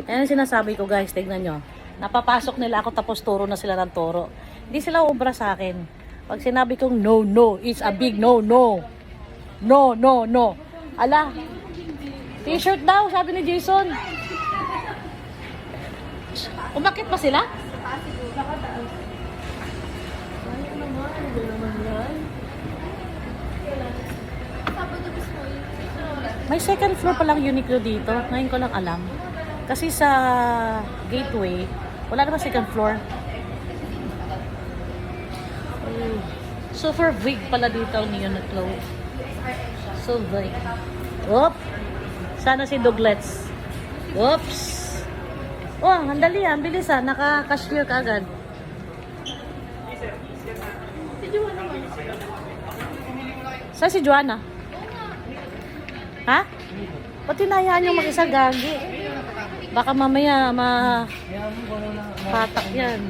Yan ang sinasabi ko guys, tignan nyo. Napapasok nila ako tapos turo na sila ng turo. Hindi sila ubra sa akin. Pag sinabi kong no, no, it's a big no, no. No, no, no. Ala, t-shirt daw, sabi ni Jason. Umakit pa sila? May second floor palang Uniqlo dito. Ngayon ko lang alam. Kasi sa gateway, wala naman second floor. Super big pala dito ang Uniqlo. So big. Oop! Sana si Douglets. Oops! Oh, ang dali ang bilis ah. Naka-cashier ka agad. Saan si Joanna? Ha? Ba't hinayaan yung mag-isa gagi? Baka mamaya patak yan.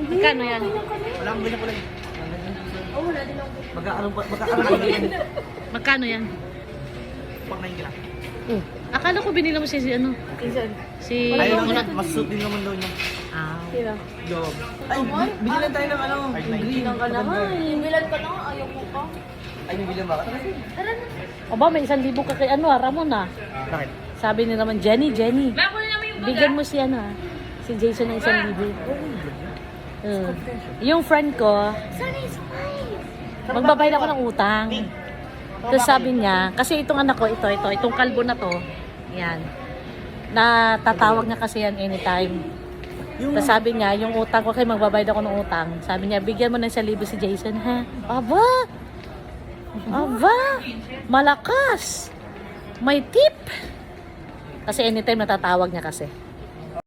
Magkano yan? Wala akong bilhin pala. Oh, wala din ako. Magkakaroon yan. Magkano yan? Pang 9 lang. Akala ko binila mo si ano? Si Ay, mas suit din naman daw niya. Ah. Sino? Job. Ay, bilan tayo ng ano. Green ang Naman, bilan pa lang, ayaw mo pa. Ay, may bilan ba? Tara na. O ba, may 1,000 ka kay ano, Ramon ah. Bakit? Sabi ni naman, Jenny. Bigyan mo si ano ah. Si Jason ng 1,000. Yung friend ko, Sunny Spice! magbabayad ako ng utang. Tapos sabi niya, kasi itong anak ko, itong kalbo na to, yan, na tatawag niya kasi yan anytime. Tapos sabi niya, yung utang ko, kaya magbabayad ako ng utang. Sabi niya, bigyan mo ng 1,000 si Jason, ha? Aba! Malakas! May tip! Kasi anytime natatawag niya kasi.